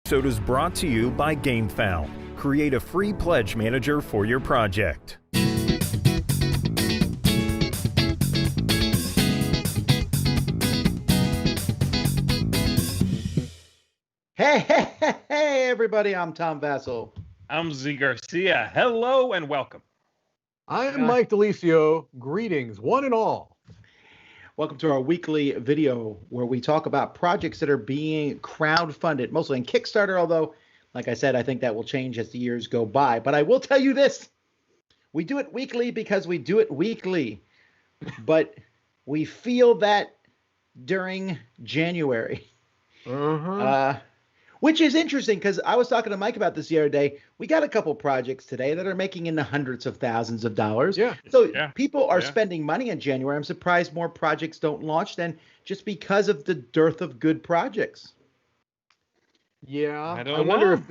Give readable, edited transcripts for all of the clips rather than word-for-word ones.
episode is brought to you by GameFound. Create a free pledge manager for your project. Hey, everybody, I'm Tom Vassell. I'm Z Garcia. Hello and welcome. I'm Mike Delisio. Greetings, one and all. Welcome to our weekly video where we talk about projects that are being crowdfunded, mostly in Kickstarter, although, like I said, I think that will change as the years go by. But I will tell you this. We do it weekly because we do it weekly. But we feel that during January. Which is interesting because I was talking to Mike about this the other day. We got a couple projects today that are making in the hundreds of thousands of dollars. Yeah. So people are spending money in January. I'm surprised more projects don't launch than just because of the dearth of good projects. Yeah. I wonder if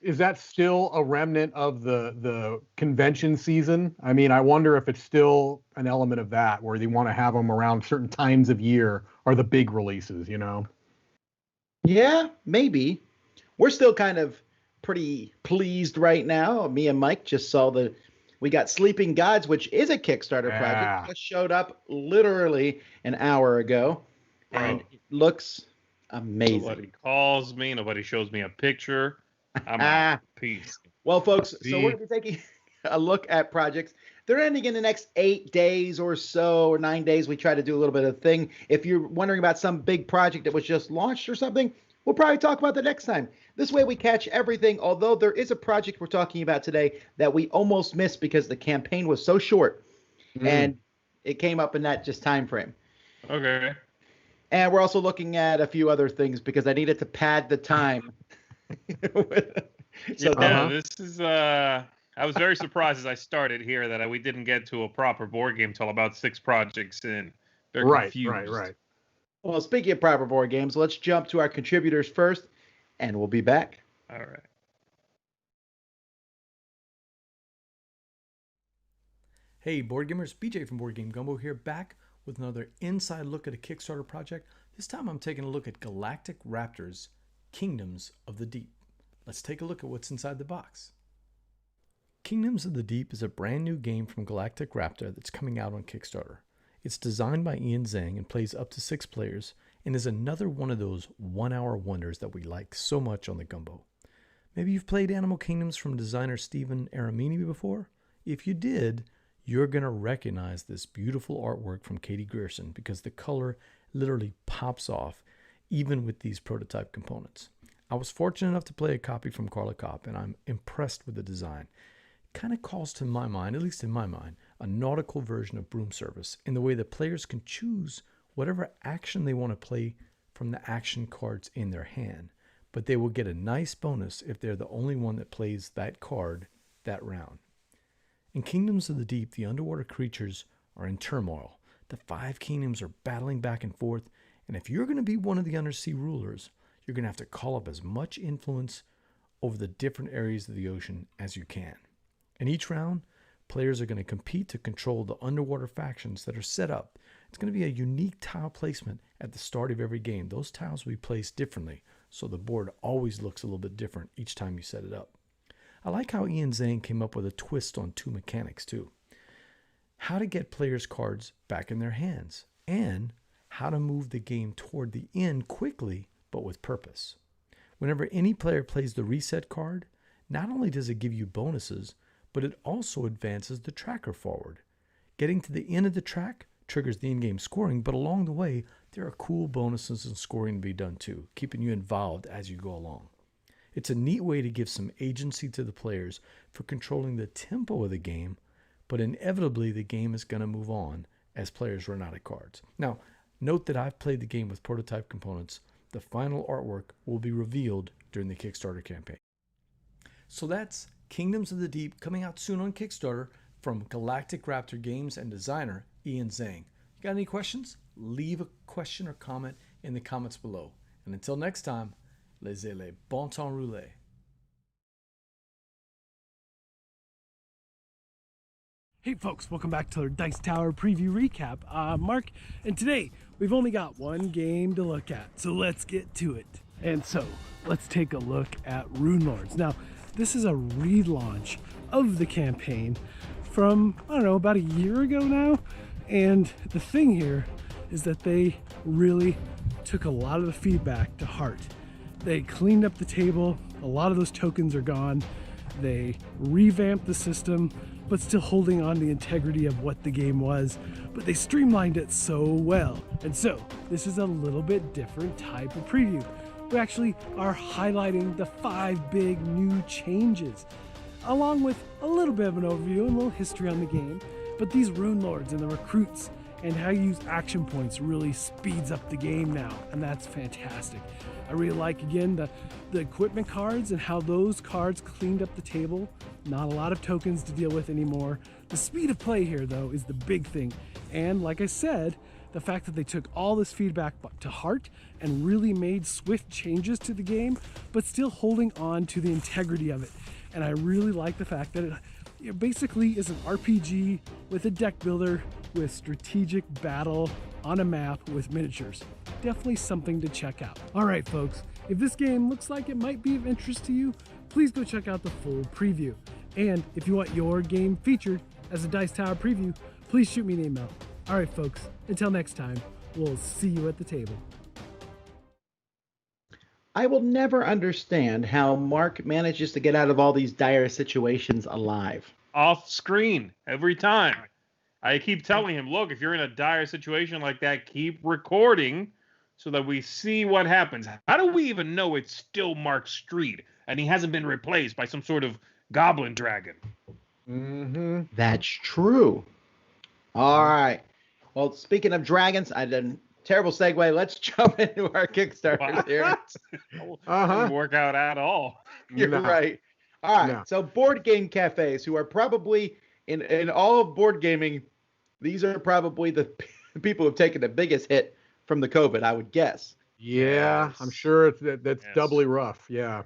is that still a remnant of the convention season? I mean, I wonder if it's still an element of that where they want to have them around certain times of year or the big releases, you know? Yeah, maybe. We're still kind of pretty pleased right now. Me and Mike just saw we got Sleeping Gods, which is a Kickstarter project. Just showed up literally an hour ago, and it looks amazing. Nobody calls me. Nobody shows me a picture. I'm at peace. Well, folks, so we're going to be taking a look at projects. They're ending in the next 8 days or so, or 9 days. We try to do a little bit of thing. If you're wondering about some big project that was just launched or something, we'll probably talk about that next time. This way we catch everything, although there is a project we're talking about today that we almost missed because the campaign was so short, and it came up in that just time frame. Okay. And we're also looking at a few other things because I needed to pad the time. This is I was very surprised as I started here that we didn't get to a proper board game till about 6 projects in. Very confused. Right. Well, speaking of proper board games, let's jump to our contributors first, and we'll be back. All right. Hey, board gamers, BJ from Board Game Gumbo here, back with another inside look at a Kickstarter project. This time I'm taking a look at Galactic Raptors, Kingdoms of the Deep. Let's take a look at what's inside the box. Kingdoms of the Deep is a brand new game from Galactic Raptor that's coming out on Kickstarter. It's designed by Ian Zhang and plays up to 6 players and is another one of those one-hour wonders that we like so much on the Gumbo. Maybe you've played Animal Kingdoms from designer Stephen Aramini before? If you did, you're going to recognize this beautiful artwork from Katie Grierson because the color literally pops off even with these prototype components. I was fortunate enough to play a copy from Carla Kopp and I'm impressed with the design. It kind of calls to my mind, at least in my mind, a nautical version of Broom Service in the way that players can choose whatever action they want to play from the action cards in their hand, but they will get a nice bonus if they're the only one that plays that card that round. In Kingdoms of the Deep, the underwater creatures are in turmoil. The 5 kingdoms are battling back and forth, and if you're going to be one of the undersea rulers, you're going to have to call up as much influence over the different areas of the ocean as you can. In each round, players are going to compete to control the underwater factions that are set up. It's going to be a unique tile placement at the start of every game. Those tiles will be placed differently, so the board always looks a little bit different each time you set it up. I like how Ian Zhang came up with a twist on 2 mechanics too. How to get players' cards back in their hands, and how to move the game toward the end quickly, but with purpose. Whenever any player plays the reset card, not only does it give you bonuses, but it also advances the tracker forward. Getting to the end of the track triggers the in-game scoring, but along the way, there are cool bonuses and scoring to be done too, keeping you involved as you go along. It's a neat way to give some agency to the players for controlling the tempo of the game, but inevitably the game is going to move on as players run out of cards. Now, note that I've played the game with prototype components. The final artwork will be revealed during the Kickstarter campaign. So that's Kingdoms of the Deep, coming out soon on Kickstarter from Galactic Raptor Games and designer Ian Zhang. Got any questions? Leave a question or comment in the comments below. And until next time, laissez les bon temps rouler. Hey folks, welcome back to our Dice Tower preview recap. Mark, and today we've only got one game to look at, so let's get to it. And so let's take a look at Rune Lords. Now, this is a relaunch of the campaign from, I don't know, about a year ago now. And the thing here is that they really took a lot of the feedback to heart. They cleaned up the table, a lot of those tokens are gone. They revamped the system, but still holding on to the integrity of what the game was, but they streamlined it so well. And so this is a little bit different type of preview. We actually are highlighting the 5 big new changes, along with a little bit of an overview and a little history on the game. But these Rune Lords and the recruits and how you use action points really speeds up the game now, and that's fantastic. I really like, again, the equipment cards and how those cards cleaned up the table. Not a lot of tokens to deal with anymore. The speed of play here, though, is the big thing. And like I said, the fact that they took all this feedback to heart and really made swift changes to the game, but still holding on to the integrity of it. And I really like the fact that it basically is an RPG with a deck builder with strategic battle on a map with miniatures. Definitely something to check out. All right, folks, if this game looks like it might be of interest to you, please go check out the full preview. And if you want your game featured as a Dice Tower preview, please shoot me an email. All right, folks, until next time, we'll see you at the table. I will never understand how Mark manages to get out of all these dire situations alive. Off screen every time. I keep telling him, look, if you're in a dire situation like that, keep recording so that we see what happens. How do we even know it's still Mark Street and he hasn't been replaced by some sort of goblin dragon? Mm-hmm. That's true. All right. Well, speaking of dragons, I did a terrible segue. Let's jump into our Kickstarters here. Didn't work out at all. You're right. All right. No. So board game cafes, who are probably in all of board gaming, these are probably the people who've taken the biggest hit from the COVID, I would guess. Yeah, yes. I'm sure that's doubly rough. Yeah.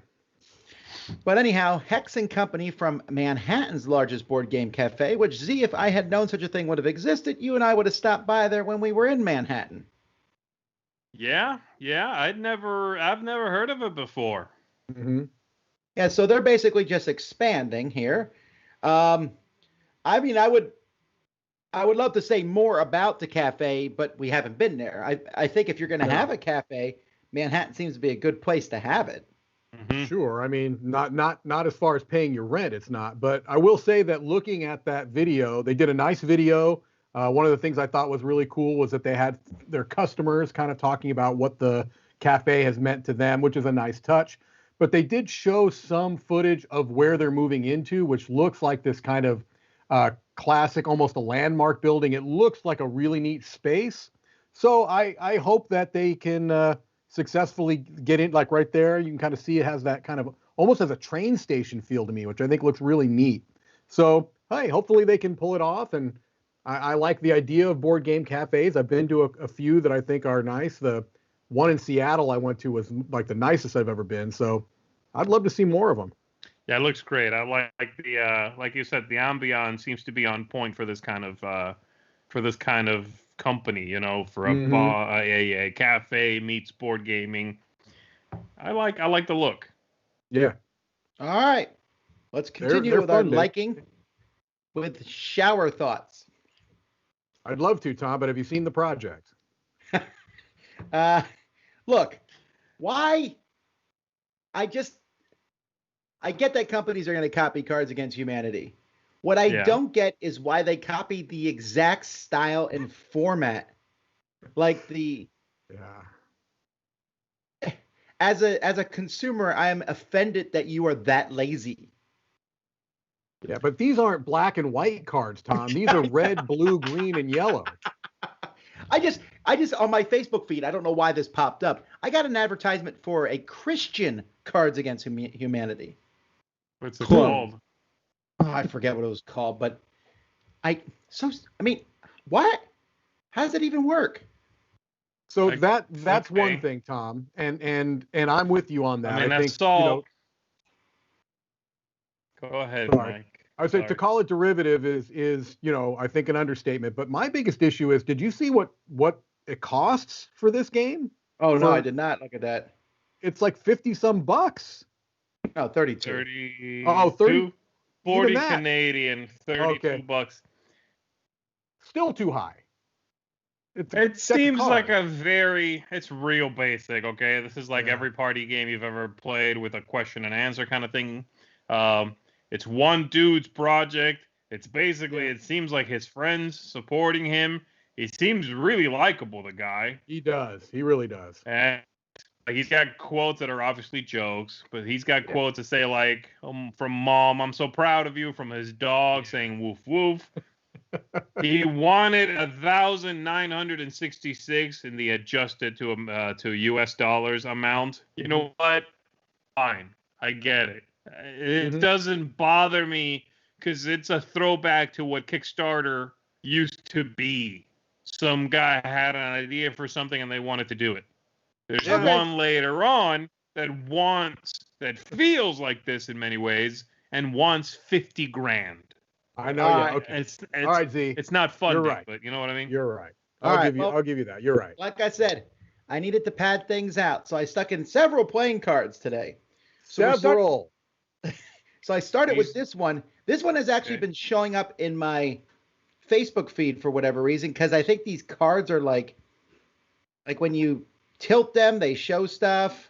But anyhow, Hex Company from Manhattan's largest board game cafe, which, Z, if I had known such a thing would have existed, you and I would have stopped by there when we were in Manhattan. Yeah, I've never heard of it before. Mm-hmm. Yeah, so they're basically just expanding here. I mean, I would love to say more about the cafe, but we haven't been there. I think if you're going to have a cafe, Manhattan seems to be a good place to have it. Mm-hmm. Sure. I mean, not as far as paying your rent, it's not. But I will say that looking at that video, they did a nice video. One of the things I thought was really cool was that they had their customers kind of talking about what the cafe has meant to them, which is a nice touch. But they did show some footage of where they're moving into, which looks like this kind of classic, almost a landmark building. It looks like a really neat space. So I hope that they can successfully get in, like right there. You can kind of see it has that kind of almost as a train station feel to me, which I think looks really neat. So, hey, hopefully they can pull it off. And I like the idea of board game cafes. I've been to a few that I think are nice. The one in Seattle I went to was like the nicest I've ever been. So I'd love to see more of them. Yeah, it looks great. I like the like you said, the ambiance seems to be on point for this kind of company, you know, for a bar, a cafe meets board gaming. I like the look. Yeah. All right. Let's continue with our liking with shower thoughts. I'd love to, Tom, but have you seen the project? Look, why? I get that companies are going to copy Cards Against Humanity. What I don't get is why they copied the exact style and format. Like as a consumer, I am offended that you are that lazy. Yeah, but these aren't black and white cards, Tom. These are red, blue, green, and yellow. I just on my Facebook feed, I don't know why this popped up. I got an advertisement for a Christian Cards Against Humanity. What's it called? Oh, I forget what it was called, but I mean, what? How does it even work? So that's one thing, Tom, and I'm with you on that. I mean, that's all. Go ahead, Mike. I would say to call it derivative is I think an understatement. But my biggest issue is, did you see what it costs for this game? Oh no, I did not look at that. it's like 50 some bucks. No, 32. 30. Oh, 30. 40 Even that. Canadian, 32 bucks. Still too high. It seems like it's real basic, okay? This is like every party game you've ever played with a question and answer kind of thing. It's one dude's project. It's basically, it seems like his friends supporting him. He seems really likable, the guy. He does. He really does. And he's got quotes that are obviously jokes, but he's got quotes that say like, from Mom, I'm so proud of you, from his dog saying woof woof. He wanted 1,966 in the adjusted to US dollars amount. You know what? Fine. I get it. It doesn't bother me because it's a throwback to what Kickstarter used to be. Some guy had an idea for something and they wanted to do it. There's one later on that feels like this in many ways and wants 50 grand. I know. Yeah. Okay. It's all right, Z. It's not funding, You're right. but you know what I mean? You're right. I'll give you that. You're right. Like I said, I needed to pad things out, so I stuck in several playing cards today. So I started with this one. This one has actually been showing up in my Facebook feed for whatever reason, because I think these cards are like when you tilt them, they show stuff.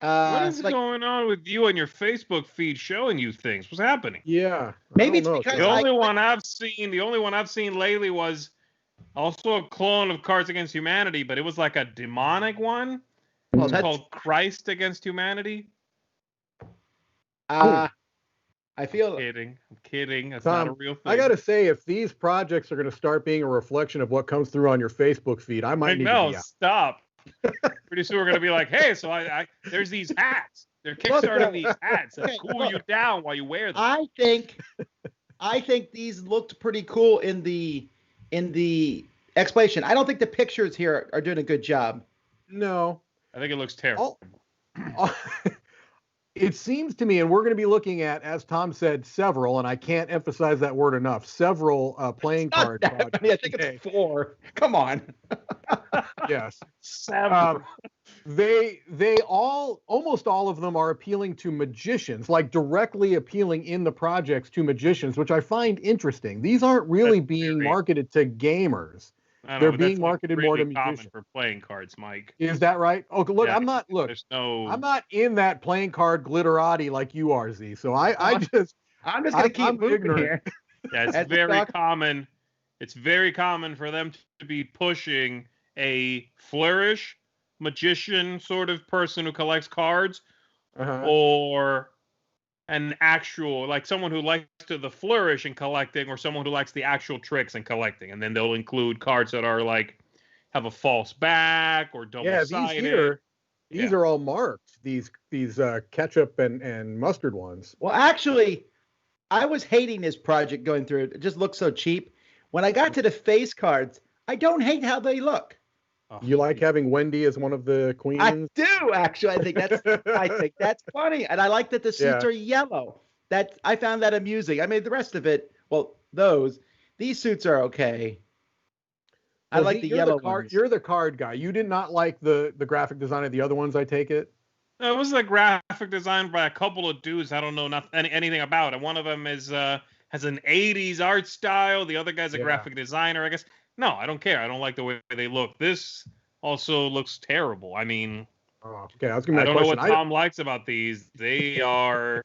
What is going on with you and your Facebook feed showing you things? What's happening? Yeah. Maybe it's because the only one I've seen lately was also a clone of Cards Against Humanity, but it was like a demonic one. It's called Christ Against Humanity. I feel I'm kidding. That's Tom, not a real thing. I gotta say, if these projects are gonna start being a reflection of what comes through on your Facebook feed, I might need to be out. Stop. Pretty soon we're gonna be like, hey, so I there's these hats. They're kickstarting these hats that cool you down while you wear them. I think these looked pretty cool in the explanation. I don't think the pictures here are doing a good job. No. I think it looks terrible. It seems to me, and we're going to be looking at, as Tom said, several, and I can't emphasize that word enough, several playing card projects. I think it's 4. Come on. Yes. Several. Almost all of them are appealing to magicians, like directly appealing in the projects to magicians, which I find interesting. These aren't really being marketed to gamers. They're being marketed more to musicians. For playing cards, Mike. Is that right? Oh, look, yeah, I'm not in that playing card glitterati like you are, Z. So I'm just gonna keep moving here. Yeah, it's very common. It's very common for them to be pushing a flourish magician sort of person who collects cards, or an actual, like someone who likes the flourish and collecting, or someone who likes the actual tricks and collecting, and then they'll include cards that are like have a false back or double-sided. These are all marked. These ketchup and mustard ones. Well, actually, I was hating this project going through it. It just looked so cheap. When I got to the face cards, I don't hate how they look. You like having Wendy as one of the queens? I do, actually. I think that's funny, and I like that the suits are yellow. I found that amusing. I mean, the rest of it, these suits are okay. I like the yellow ones. You're the card guy. You did not like the graphic design of the other ones, I take it? No, it was a graphic design by a couple of dudes I don't know anything about. And one of them has an 80s art style. The other guy's a graphic designer, I guess. No, I don't care. I don't like the way they look. This also looks terrible. I mean, okay. I don't know what Tom likes about these. They are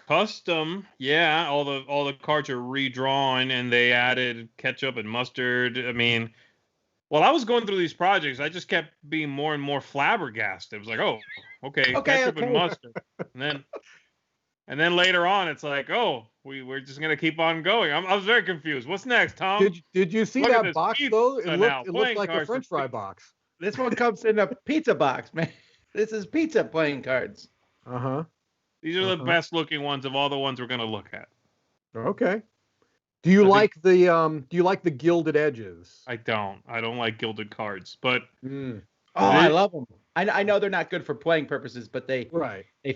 custom. Yeah, all the cards are redrawn, and they added ketchup and mustard. I mean, while I was going through these projects, I just kept being more and more flabbergasted. It was like, oh, okay, ketchup and mustard, and then later on, it's like, oh, we're just gonna keep on going. I was very confused. What's next, Tom? Did you see that box though? It looked like a French fry box. This one comes in a pizza box, man. This is pizza playing cards. These are the best looking ones of all the ones we're gonna look at. Okay. Do you like the gilded edges? I don't like gilded cards, but I love them. I know they're not good for playing purposes, but they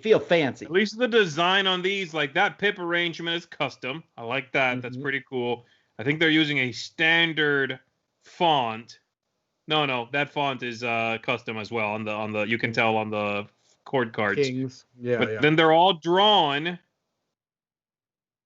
feel fancy. At least the design on these, like that pip arrangement, is custom. I like that. That's pretty cool. I think they're using a standard font No, that font is custom as well on the you can tell on the cord cards. Kings. Yeah, But yeah. then they're all drawn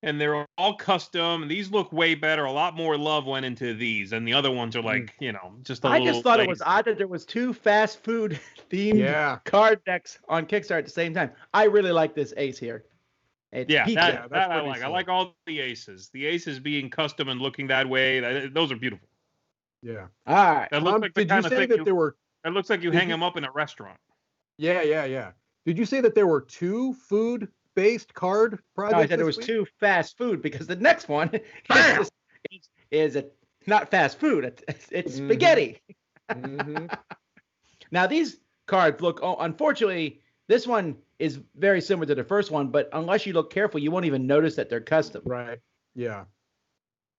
and they're all custom. These look way better. A lot more love went into these, and the other ones are like, just a I little. just thought it was lazy. odd that there was 2 fast food themed Yeah. card decks on Kickstarter at the same time. I really like this ace here. It's Yeah, pizza. that I pretty like. I slick. like all the aces. The aces being custom and looking that way. Those are beautiful. Yeah. All right. That looks like the Did you kind of say thing that there were? It looks like you hang them up in a restaurant. Yeah. Did you say that there were 2 food-based card projects? No, I said there this was week? 2 fast food because the next one is not fast food. It's spaghetti. Mhm. Now these cards look. Oh, unfortunately, this one is very similar to the first one, but unless you look careful, you won't even notice that they're custom. Right. Yeah.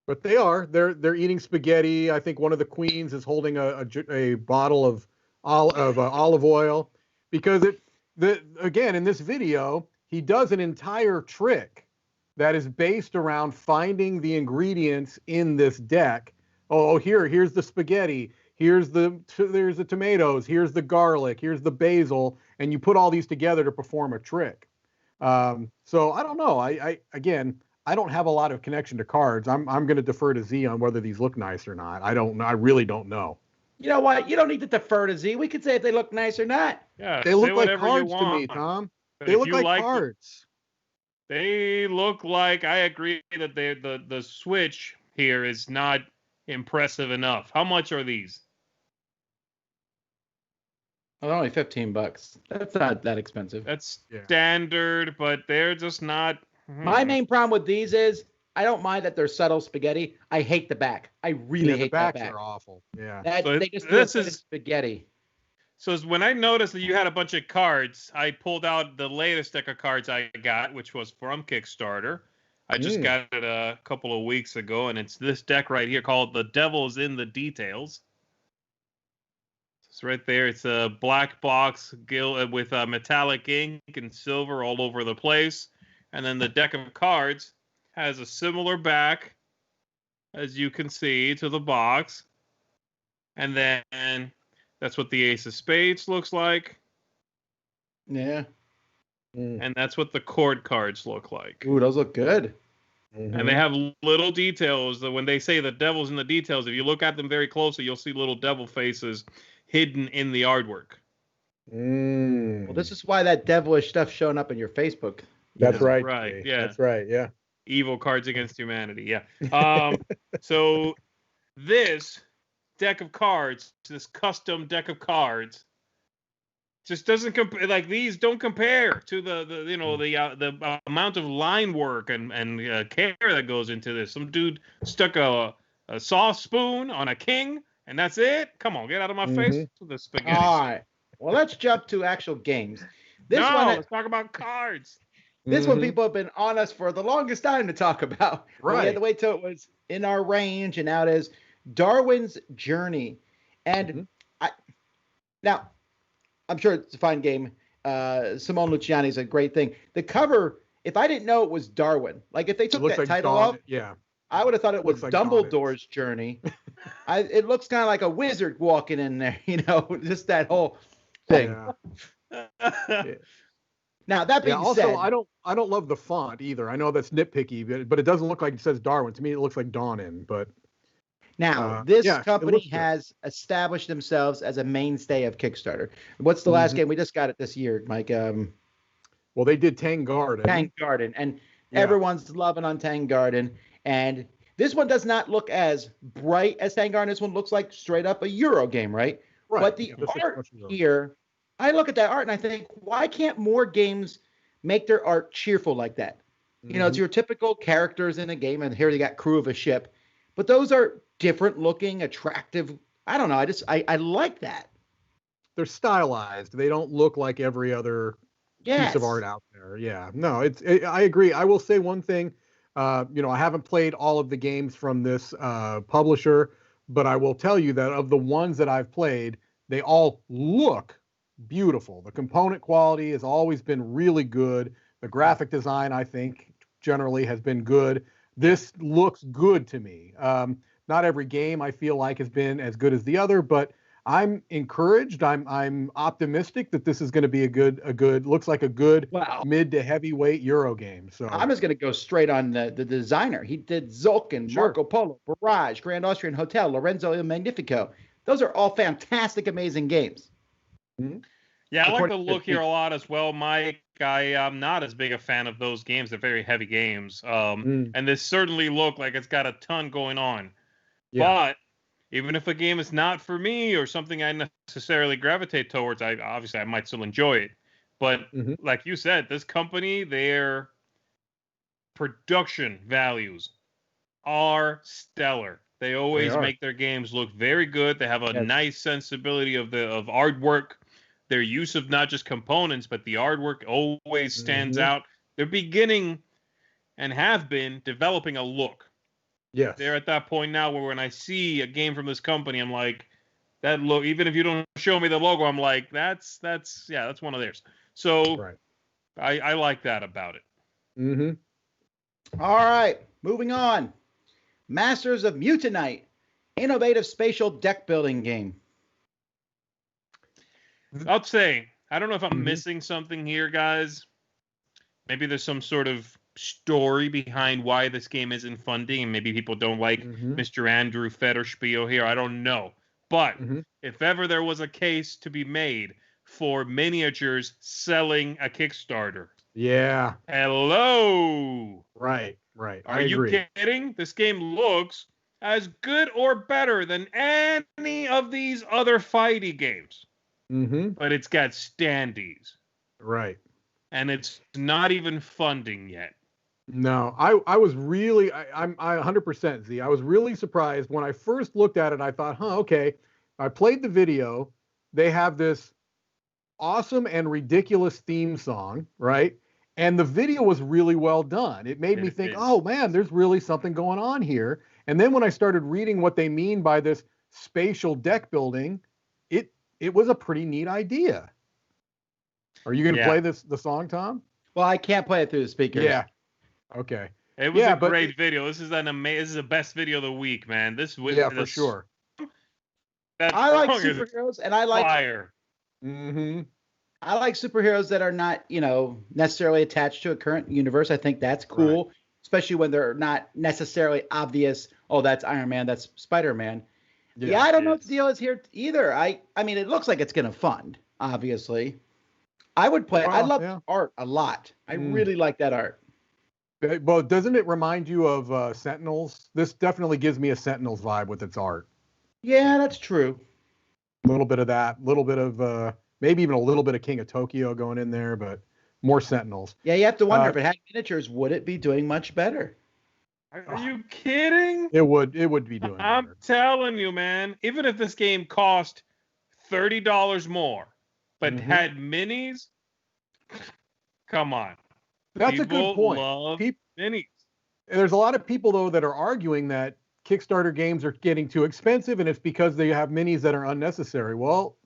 But they are. They're eating spaghetti. I think one of the queens is holding a bottle of olive oil, because again in this video he does an entire trick that is based around finding the ingredients in this deck. Oh, here's the spaghetti. There's the tomatoes. Here's the garlic. Here's the basil, and you put all these together to perform a trick. So I don't know. I don't have a lot of connection to cards. I'm going to defer to Z on whether these look nice or not. I don't know. I really don't know. You know what? You don't need to defer to Z. We could say if they look nice or not. Yeah, They say look like whatever you cards to me, want. Tom. But They if look you like the- cards. They look like, I agree that the switch here is not impressive enough. How much are these? Well, only $15. That's not that expensive. That's Yeah. standard, but they're just not. My main problem with these is I don't mind that they're subtle spaghetti. I hate the back. I really The hate that backs back. are awful. Yeah. So They just this feel like is- spaghetti. So when I noticed that you had a bunch of cards, I pulled out the latest deck of cards I got, which was from Kickstarter. I just got it a couple of weeks ago, and it's this deck right here called The Devil's in the Details. It's right there. It's a black box with metallic ink and silver all over the place. And then the deck of cards has a similar back, as you can see, to the box. And then that's what the Ace of Spades looks like. Yeah. And that's what the cord cards look like. Ooh, those look good. And they have little details. That when they say the devil's in the details, if you look at them very closely, you'll see little devil faces hidden in the artwork. Well, this is why that devilish stuff's showing up in your Facebook. That's right. Right, Jay. yeah. That's right. Yeah. Evil Cards Against Humanity, yeah. So this deck of cards, this custom deck of cards, just doesn't compare. Like these don't compare to the amount of line work and care that goes into this. Some dude stuck a sauce spoon on a king, and that's it. Come on, get out of my face with the spaghetti. All right. Well, let's jump to actual games. Let's talk about cards. This one people have been on us for the longest time to talk about. But we had to wait till it was in our range, and now it is Darwin's Journey. And now, I'm sure it's a fine game. Simone Luciani is a great thing. The cover, if I didn't know it was Darwin, like if they took that title off, I would have thought it was like Dumbledore's Journey. It looks kind of like a wizard walking in there, just that whole thing. Yeah. Now that being also, said, I don't love the font either. I know that's nitpicky, but it doesn't look like it says Darwin. To me, it looks like Dawnin. But now this it company looks good. has established themselves as a mainstay of Kickstarter. What's the last game? We just got it this year, Mike. Well, they did Tang Garden. Tang Garden, and everyone's loving on Tang Garden. And this one does not look as bright as Tang Garden. This one looks like straight up a Euro game, right? But the art here, I look at that art and I think, why can't more games make their art cheerful like that? You know, it's your typical characters in a game, and here you got crew of a ship. But those are different looking, attractive. I don't know. I like that. They're stylized. They don't look like every other piece of art out there. Yeah. No, I agree. I will say one thing. I haven't played all of the games from this publisher, but I will tell you that of the ones that I've played, they all look beautiful. The component quality has always been really good. The graphic design, I think, generally has been good. This looks good to me. Not every game I feel like has been as good as the other, but I'm encouraged. I'm optimistic that this is going to be a good looks like a good Wow. mid to heavyweight Euro game. So I'm just going to go straight on the designer. He did Zulkin, Sure. Marco Polo, Barrage, Grand Austrian Hotel, Lorenzo Il Magnifico. Those are all fantastic, amazing games. Yeah, I like the According to look here a lot as well, Mike. I am not as big a fan of those games. They're very heavy games. And this certainly look like it's got a ton going on. Yeah. But even if a game is not for me or something I necessarily gravitate towards, I might still enjoy it. But like you said, this company, their production values are stellar. They always make their games look very good. They have a nice sensibility of artwork. Their use of not just components, but the artwork always stands out. They're beginning and have been developing a look. Yes. They're at that point now where when I see a game from this company, I'm like, that look, even if you don't show me the logo, I'm like, that's one of theirs. So I like that about it. All right, moving on. Masters of Mutanite, innovative spatial deck building game. I'll say, I don't know if I'm missing something here, guys. Maybe there's some sort of story behind why this game isn't funding, and maybe people don't like Mr. Andrew Federspiel here. I don't know. But if ever there was a case to be made for miniatures selling a Kickstarter. Yeah. Hello. Right. Are you kidding? This game looks as good or better than any of these other fighty games. But it's got standees. Right. And it's not even funding yet. No, I was really, I'm 100% Z. I was really surprised when I first looked at it. I thought, okay. I played the video. They have this awesome and ridiculous theme song, right? And the video was really well done. It made me think, oh man, there's really something going on here. And then when I started reading what they mean by this spatial deck building, it was a pretty neat idea. Are you going to play the song, Tom? Well, I can't play it through the speakers. Yeah. Okay. It was a great video. This is this is the best video of the week, man. This was for sure. I like superheroes, and I like fire. I like superheroes that are not, necessarily attached to a current universe. I think that's cool, especially when they're not necessarily obvious. Oh, that's Iron Man. That's Spider-Man. Yeah, I don't know what the deal is here either. I mean, it looks like it's going to fund, obviously. I would play. I love art a lot. I really like that art. Well, doesn't it remind you of Sentinels? This definitely gives me a Sentinels vibe with its art. Yeah, that's true. A little bit of that, a little bit of maybe even a little bit of King of Tokyo going in there, but more Sentinels. Yeah, you have to wonder if it had miniatures, would it be doing much better? Are you kidding? It would be doing better. I'm telling you, man. Even if this game cost $30 more, but had minis, come on. That's a good point. Love minis. There's a lot of people though that are arguing that Kickstarter games are getting too expensive, and it's because they have minis that are unnecessary. Well,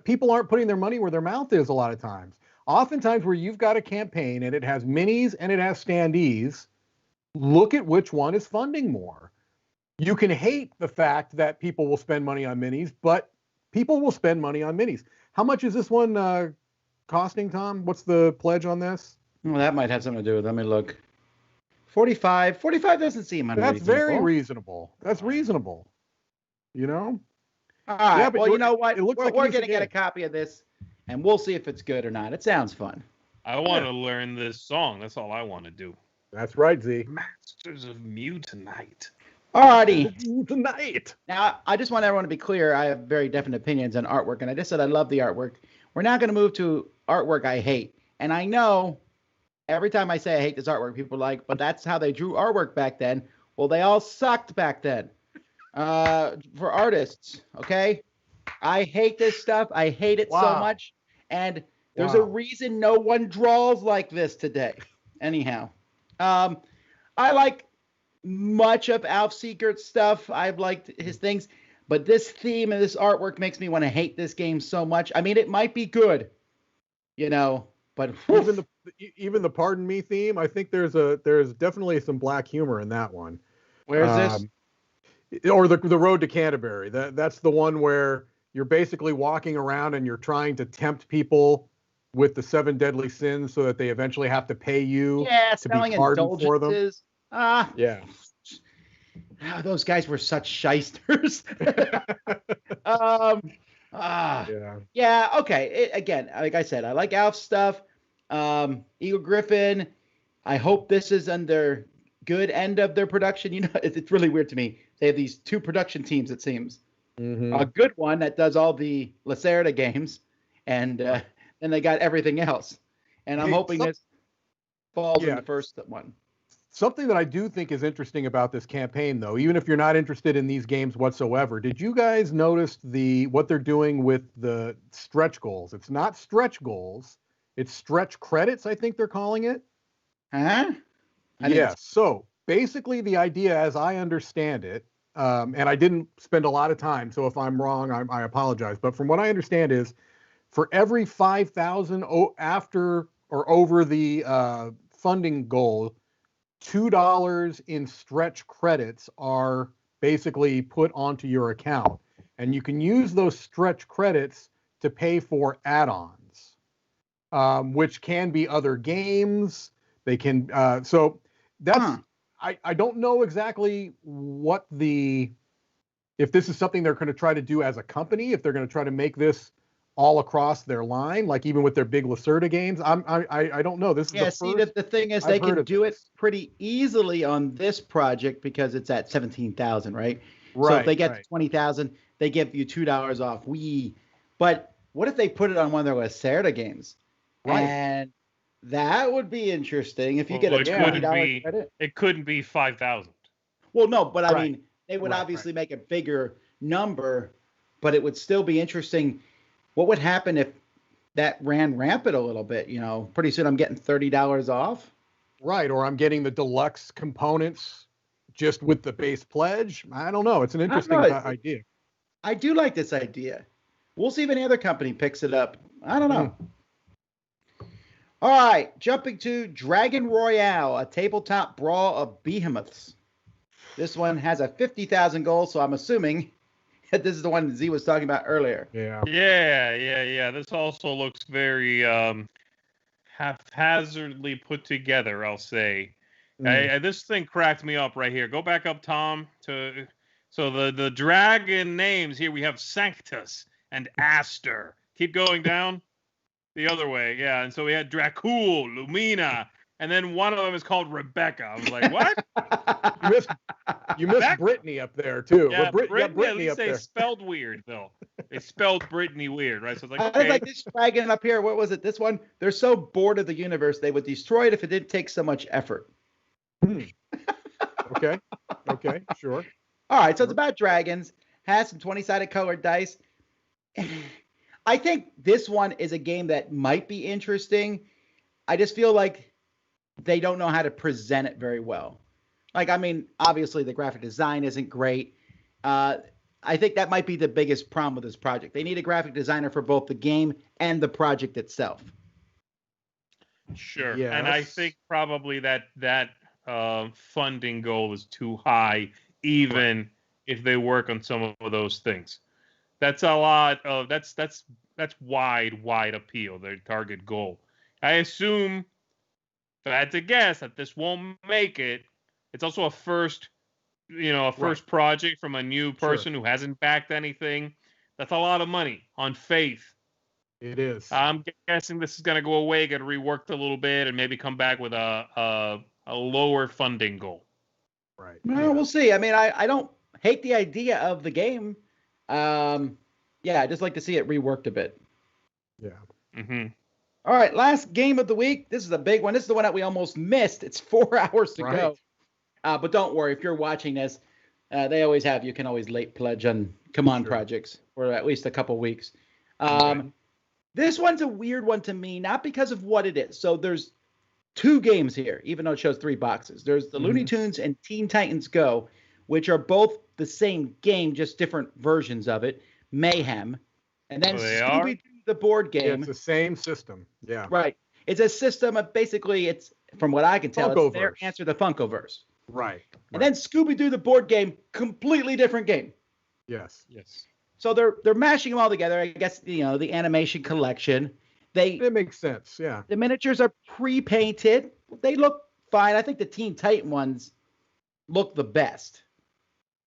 people aren't putting their money where their mouth is a lot of times. Oftentimes, where you've got a campaign and it has minis and it has standees, look at which one is funding more. You can hate the fact that people will spend money on minis, but people will spend money on minis. How much is this one costing, Tom? What's the pledge on this? Well, that might have something to do with it. Let me look. 45 doesn't seem unreasonable. That's very reasonable. That's reasonable. All right. Yeah, well, you know what? We're going to get a copy of this, and we'll see if it's good or not. It sounds fun. I want to learn this song. That's all I want to do. That's right, Z. Masters of Mutanite. Alrighty. Mutanite. Now, I just want everyone to be clear. I have very definite opinions on artwork, and I just said I love the artwork. We're now going to move to artwork I hate. And I know every time I say I hate this artwork, people are like, but that's how they drew artwork back then. Well, they all sucked back then. For artists, okay? I hate this stuff. I hate it so much. And there's a reason no one draws like this today. Anyhow. I like much of Alf Siegert's stuff. I've liked his things. But this theme and this artwork makes me want to hate this game so much. I mean, it might be good, but even the Pardon Me theme, I think there's definitely some black humor in that one. Where is this? Or the Road to Canterbury. That's the one where you're basically walking around and you're trying to tempt people with the 7 deadly sins so that they eventually have to pay you to be selling pardoned for them. indulgences. Yeah. Those guys were such shysters. Yeah. Okay. Again, like I said, I like Alf's stuff. Eagle Griffin. I hope this is on their good end of their production. You know, it's really weird to me. They have these 2 production teams, it seems. A good one that does all the Lacerda games, and then they got everything else. And I'm hoping this falls in the first one. Something that I do think is interesting about this campaign, though, even if you're not interested in these games whatsoever, did you guys notice what they're doing with the stretch goals? It's not stretch goals, it's stretch credits, I think they're calling it. Huh? Yes. So basically, the idea, as I understand it, and I didn't spend a lot of time, so if I'm wrong, I apologize. But from what I understand is, for every 5,000 after or over the funding goal, $2 in stretch credits are basically put onto your account, and you can use those stretch credits to pay for add-ons, which can be other games. They can so that's I don't know exactly if this is something they're going to try to do as a company, if they're going to try to make this all across their line, like even with their big Lacerda games. I don't know. This is the first. The thing is, they can do it pretty easily on this project because it's at 17,000, right? So if they get to 20,000, they give you $2 off. But what if they put it on one of their Lacerda games? Right. And that would be interesting if you get a $20 credit. It couldn't be 5,000. Well, no, but I mean, they would obviously make a bigger number, but it would still be interesting. What would happen if that ran rampant a little bit? You know, pretty soon I'm getting $30 off. Right, or I'm getting the deluxe components just with the base pledge. I don't know. It's an interesting idea. I do like this idea. We'll see if any other company picks it up. I don't know. All right, jumping to Dragon Royale, a tabletop brawl of behemoths. This one has a 50,000 goal, so I'm assuming that this is the one Z was talking about earlier. Yeah. This also looks very haphazardly put together, I'll say. This thing cracked me up right here. Go back up, Tom. So the dragon names here, we have Sanctus and Aster. Keep going down. The other way, yeah. And so we had Dracul, Lumina, and then one of them is called Rebecca. I was like, what? You missed Brittany up there, too. Yeah, Brittany at least they spelled weird, though. They spelled Brittany weird, right? So it's like, I was like, this dragon up here, what was it? This one? They're so bored of the universe, they would destroy it if it didn't take so much effort. Okay, sure. All right, so it's about dragons. Has some 20-sided colored dice. I think this one is a game that might be interesting. I just feel like they don't know how to present it very well. Like, I mean, obviously the graphic design isn't great. I think that might be the biggest problem with this project. They need a graphic designer for both the game and the project itself. Sure. Yes. And I think probably that funding goal is too high, even if they work on some of those things. That's a lot of that's wide appeal, their target goal. I assume, if I had to guess, that this won't make it. It's also a first project from a new person who hasn't backed anything. That's a lot of money on faith. It is. I'm guessing this is going to go away, get reworked a little bit, and maybe come back with a lower funding goal. Right. Well, we'll see. I mean, I don't hate the idea of the game. I just like to see it reworked a bit. Yeah. Mm-hmm. All right, last game of the week. This is a big one. This is the one that we almost missed. It's 4 hours to go. But don't worry, if you're watching this, they always have. You can always late pledge on projects for at least a couple weeks. This one's a weird one to me, not because of what it is. So there's 2 games here, even though it shows 3 boxes. There's the Looney Tunes and Teen Titans Go, which are both the same game, just different versions of it. Mayhem. And then Scooby-Doo, the board game. Yeah, it's the same system. Yeah. Right. It's a system of basically, it's, from what I can tell, it's their answer to Funkoverse. Right. And then Scooby-Doo, the board game, completely different game. Yes. So they're mashing them all together. I guess the animation collection. It makes sense. Yeah. The miniatures are pre-painted. They look fine. I think the Teen Titan ones look the best.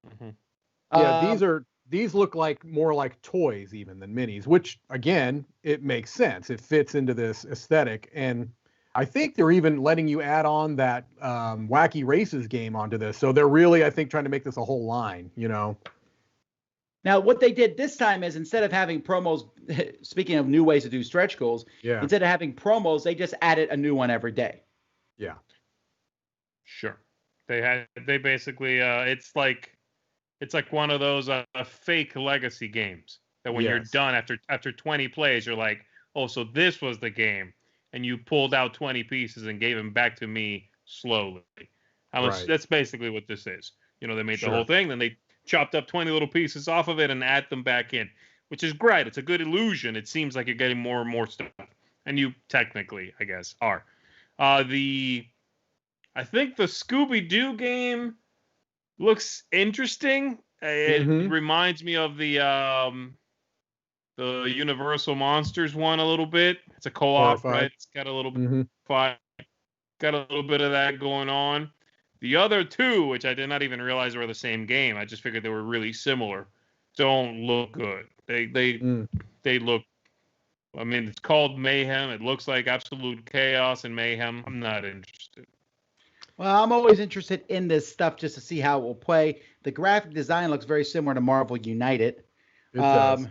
Mm-hmm. Yeah, these look like more like toys even than minis, which again, it makes sense. It fits into this aesthetic, and I think they're even letting you add on that Wacky Races game onto this. So they're really, I think, trying to make this a whole line, Now, what they did this time is instead of having promos, speaking of new ways to do stretch goals, instead of having promos, they just added a new one every day. Yeah. Sure. They basically it's like one of those fake legacy games that when you're done after 20 plays, you're like, oh, so this was the game, and you pulled out 20 pieces and gave them back to me slowly. That's basically what this is. They made the whole thing, then they chopped up 20 little pieces off of it and add them back in, which is great. It's a good illusion. It seems like you're getting more and more stuff, and you technically, I guess, are. I think the Scooby-Doo game looks interesting. It reminds me of the Universal Monsters one a little bit. It's a co-op, right? It's got a little bit got a little bit of that going on. The other two, which I did not even realize were the same game, I just figured they were really similar, don't look good. They look, I mean, it's called Mayhem. It looks like absolute chaos and mayhem. I'm not interested. Well, I'm always interested in this stuff just to see how it will play. The graphic design looks very similar to Marvel United. It does.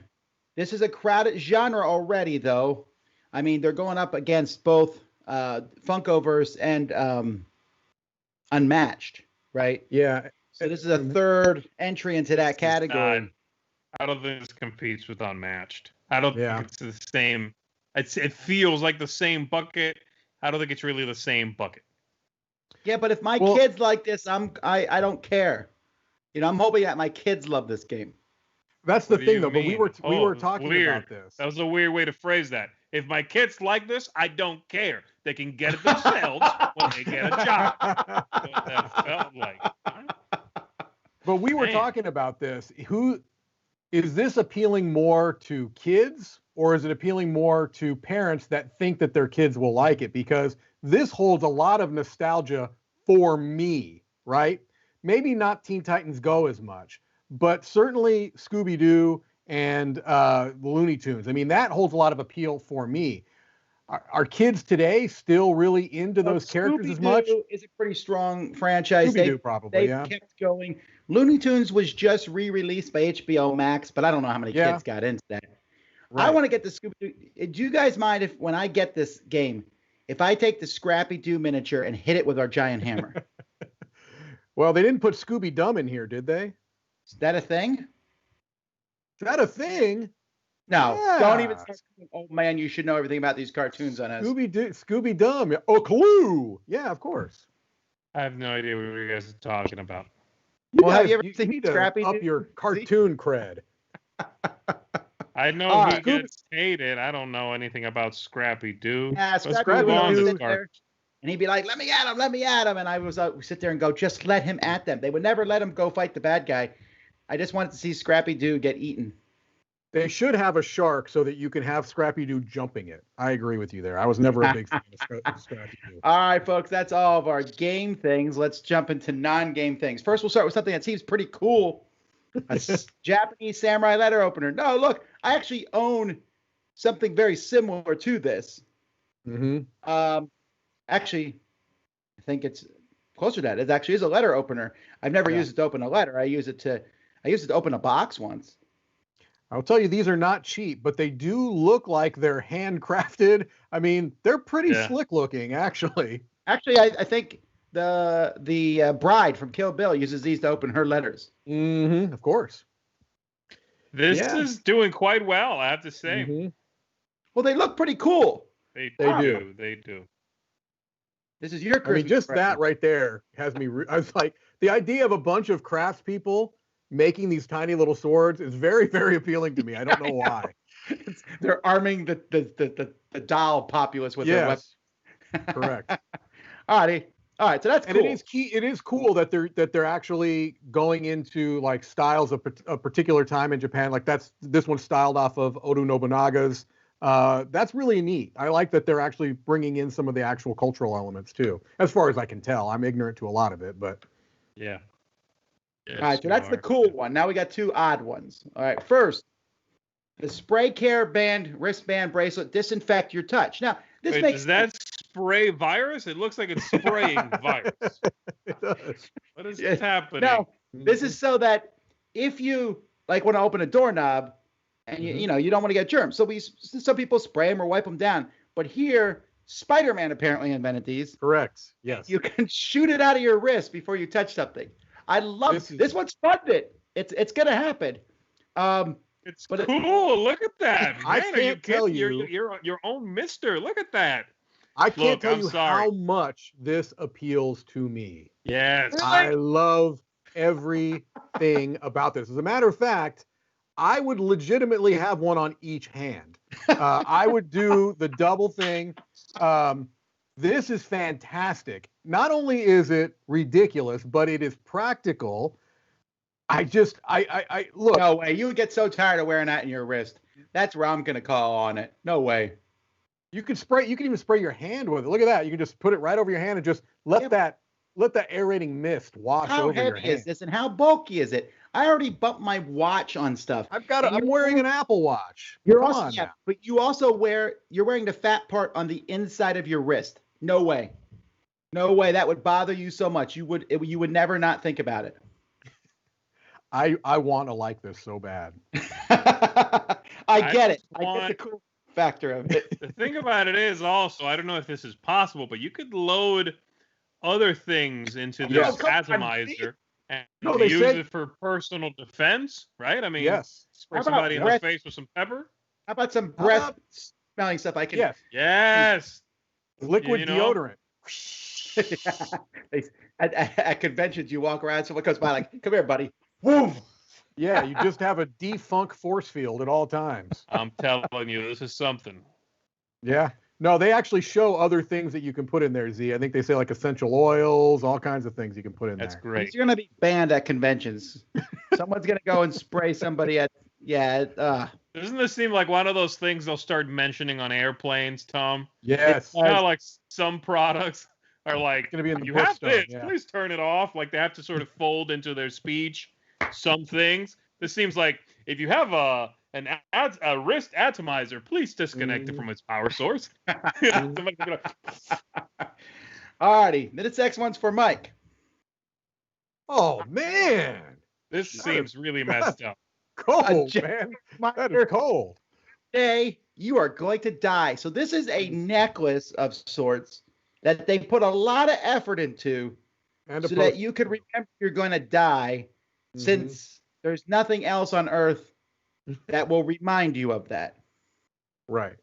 This is a crowded genre already, though. I mean, they're going up against both Funkoverse and Unmatched, right? Yeah. So this is a third entry into that category. I don't think this competes with Unmatched. I don't think it's the same. It feels like the same bucket. I don't think it's really the same bucket. Yeah, but if my kids like this, I don't care. I'm hoping that my kids love this game. That's the thing, though. But we were talking about this. That was a weird way to phrase that. If my kids like this, I don't care. They can get it themselves when they get a job. That's what that felt like. But we were talking about this. Who is this appealing more to kids, or is it appealing more to parents that think that their kids will like it? Because this holds a lot of nostalgia for me, right? Maybe not Teen Titans Go as much, but certainly Scooby-Doo and the Looney Tunes. I mean, that holds a lot of appeal for me. Are kids today still really into those characters as much? Scooby-Doo is a pretty strong franchise. Scooby-Doo probably, they've kept going. Looney Tunes was just re-released by HBO Max, but I don't know how many kids got into that. Right. I want to get the Scooby-Doo. Do you guys mind if, when I get this game, if I take the Scrappy-Doo miniature and hit it with our giant hammer? Well, they didn't put Scooby-Dum in here, did they? Is that a thing? Is that a thing? No, don't even start. Oh man, you should know everything about these cartoons on us. Scooby-Dum. Oh, Clue. Yeah, of course. I have no idea what you guys are talking about. Have you ever seen Scrappy-Doo? Up your cartoon cred. I know he gets hated. I don't know anything about Scrappy-Doo. Yeah, Scrappy-Doo sit there, and he'd be like, let me at him. And I was we sit there and go, just let him at them. They would never let him go fight the bad guy. I just wanted to see Scrappy-Doo get eaten. They should have a shark so that you can have Scrappy-Doo jumping it. I agree with you there. I was never a big fan of Scrappy-Doo. All right, folks, that's all of our game things. Let's jump into non-game things. First, we'll start with something that seems pretty cool. A Japanese samurai letter opener. No, look, I actually own something very similar to this. Mm-hmm. Actually, I think it's closer to that. It actually is a letter opener. I've never used it to open a letter. I used it to open a box once. I'll tell you, these are not cheap, but they do look like they're handcrafted. I mean, they're pretty slick looking, actually. Actually, I think the bride from Kill Bill uses these to open her letters. Mm-hmm, of course. This is doing quite well, I have to say. Mm-hmm. Well, they look pretty cool. They do. This is your Christmas just present. that right there has me. I was like, the idea of a bunch of craftspeople making these tiny little swords is very, very appealing to me. I don't know why. They're arming the doll populace with their weapons. Correct. Alrighty. All right, so that's cool. And it is cool that they're actually going into like styles of a particular time in Japan. Like this one's styled off of Oda Nobunaga's. That's really neat. I like that they're actually bringing in some of the actual cultural elements too. As far as I can tell, I'm ignorant to a lot of it, but yeah. Yes, all right, so that's the cool one. Now we got two odd ones. All right, first, the spray care band wristband bracelet disinfect your touch. Now this Wait, makes does that spray virus? It looks like it's spraying virus. it does. What is happening? No, this is so that if you like want to open a doorknob and you don't want to get germs, so some people spray them or wipe them down. But here, Spider-Man apparently invented these. Correct. Yes. You can shoot it out of your wrist before you touch something. I love this one's funded. It's gonna happen. It's cool. Look at that. Man, I can't tell you. You're your own mister. Look at that. I can't tell you how much this appeals to me. Yes. I love everything about this. As a matter of fact, I would legitimately have one on each hand. I would do the double thing. This is fantastic. Not only is it ridiculous, but it is practical. I look. No way. You would get so tired of wearing that in your wrist. That's where I'm going to call on it. No way. You can even spray your hand with it. Look at that. You can just put it right over your hand and just let that aerating mist wash over your hand. How heavy is this and how bulky is it? I already bumped my watch on stuff. I'm wearing an Apple Watch. But you're wearing the fat part on the inside of your wrist. No way. No way. That would bother you so much. You would never not think about it. I want to like this so bad. I get it. I get the cool factor of it. The thing about it is also, I don't know if this is possible, but you could load other things into this atomizer and use it for personal defense, right? I mean, spray somebody in the face with some pepper. How about some breath smelling stuff? I can. Yes. Liquid deodorant. At conventions, you walk around, someone comes by like, "Come here, buddy." Woo! Yeah, you just have a defunct force field at all times. I'm telling you, this is something. Yeah. No, they actually show other things that you can put in there, Z. I think they say like essential oils, all kinds of things you can put in there. That's great. You're going to be banned at conventions. Someone's going to go and spray somebody at, Doesn't this seem like one of those things they'll start mentioning on airplanes, Tom? Yes. It's kind of like some products are like, going to be in the you have this, yeah. Please turn it off. Like they have to sort of fold into their speech some things. This seems like if you have a wrist atomizer, please disconnect it from its power source. Alrighty, this next one's for Mike. Oh man, this seems really messed up. Cold, man. That is cold. Today, you are going to die. So this is a necklace of sorts that they put a lot of effort into so that you could remember you're going to die, since there's nothing else on Earth that will remind you of that. Right.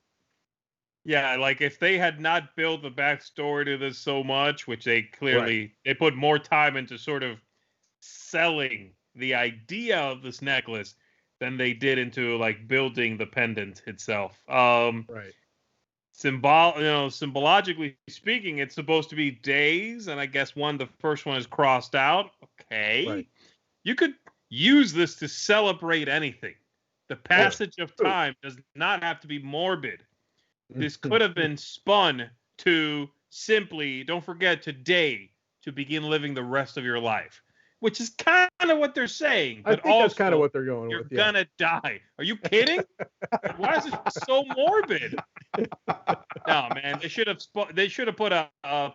Yeah, like if they had not built the backstory to this so much, which they clearly they put more time into sort of selling the idea of this necklace than they did into like building the pendant itself. Right. Symbologically speaking, it's supposed to be days, and I guess the first one is crossed out. Okay. Right. You could use this to celebrate anything. The passage of time does not have to be morbid. This could have been spun to simply, don't forget today to begin living the rest of your life, which is kind of what they're saying. But I think that's kind of what they're going you're with. You're gonna die. Are you kidding? Why is it so morbid? No, man. They should have put a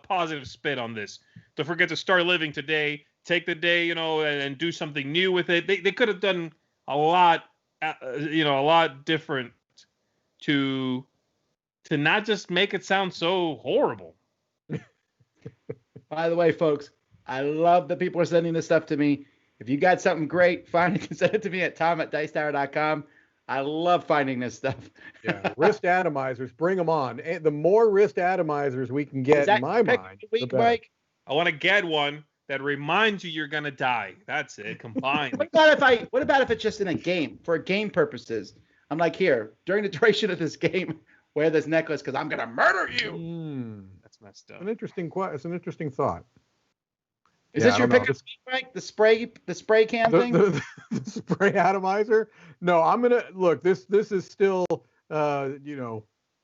positive spin on this. Don't forget to start living today. Take the day, and do something new with it. They could have done a lot different to not just make it sound so horrible. By the way, folks, I love that people are sending this stuff to me. If you got something great, find it and send it to me at tom@dicetower.com. I love finding this stuff. Yeah, wrist atomizers, bring them on. And the more wrist atomizers we can get, in my mind, the better. Mike? I want to get one that reminds you you're gonna die. That's it. Combined. What about if it's just in a game for game purposes? I'm like, here during the duration of this game, wear this necklace because I'm gonna murder you. messed up. It's an interesting thought. Is Yeah, this I your don't pick know. of Mike? The spray can thing? The spray atomizer? No, I'm gonna look. This is still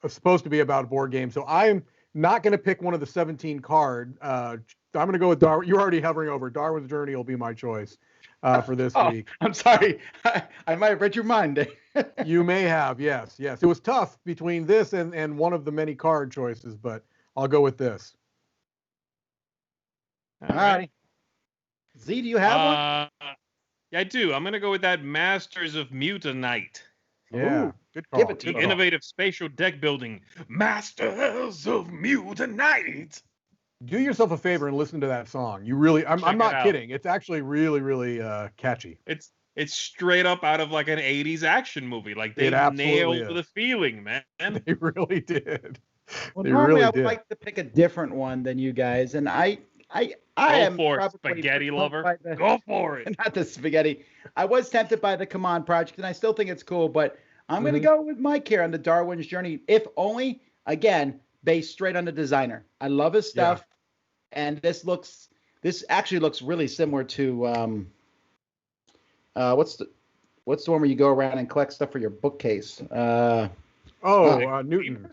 supposed to be about board games. So I'm not gonna pick one of the 17 card. I'm gonna go with Darwin. You're already hovering over. Darwin's Journey will be my choice for this week. I'm sorry. I might have read your mind, Dave. You may have, yes. It was tough between this and one of the many card choices, but I'll go with this. All right. Z, do you have one? Yeah, I do. I'm going to go with that Masters of Mutanite. Yeah, Ooh, good call. give it to The me. innovative spatial deck building Masters of Mutanite. Do yourself a favor and listen to that song. You really, I'm Check it not out. kidding. It's actually really, really catchy. It's straight up out of like an 80s action movie. Like they It absolutely nailed is. the feeling, man. They really did. Well, They normally really I would did. like to pick a different one than you guys, and I Go am for it, probably spaghetti put lover. by the- Go for it. Not the spaghetti. I was tempted by the Command Project, and I still think it's cool, but I'm going to go with Mike here on the Darwin's Journey, if only, again, based straight on the designer. I love his stuff, and this actually looks really similar to what's the one where you go around and collect stuff for your bookcase? Newton.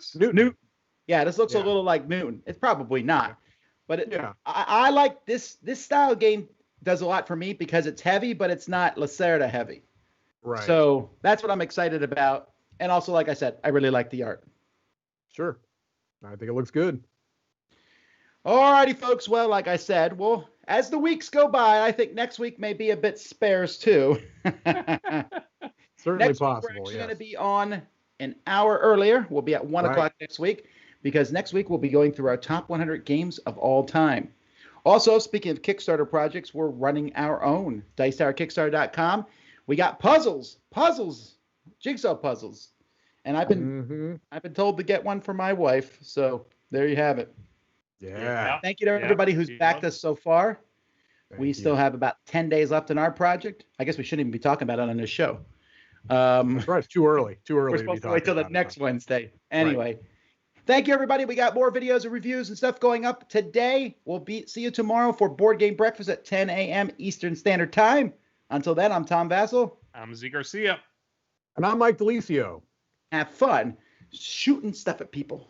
Yeah, this looks a Yeah. little like Newton. It's probably not, but Yeah. I like this style game. Does a lot for me because it's heavy, but it's not Lacerda heavy. Right. So that's what I'm excited about. And also, like I said, I really like the art. Sure. I think it looks good. Alrighty, folks. Well, like I said, well, as the weeks go by, I think next week may be a bit sparse too. Certainly Next week, we're possible. actually Yes. going to be on an hour earlier. We'll be at 1 Right. o'clock next week because next week we'll be going through our top 100 games of all time. Also, speaking of Kickstarter projects, we're running our own. DicetowerKickstarter.com. We got puzzles, jigsaw puzzles. And I've been told to get one for my wife. So there you have it. Yeah. Thank you to everybody who's backed us so far. We still have about 10 days left in our project. I guess we shouldn't even be talking about it on this show. That's right. It's too early. We're supposed to wait till the next Wednesday. Anyway, thank you, everybody. We got more videos and reviews and stuff going up today. We'll see you tomorrow for Board Game Breakfast at 10 a.m. Eastern Standard Time. Until then, I'm Tom Vassell. I'm Z Garcia. And I'm Mike DeLisio. Have fun shooting stuff at people.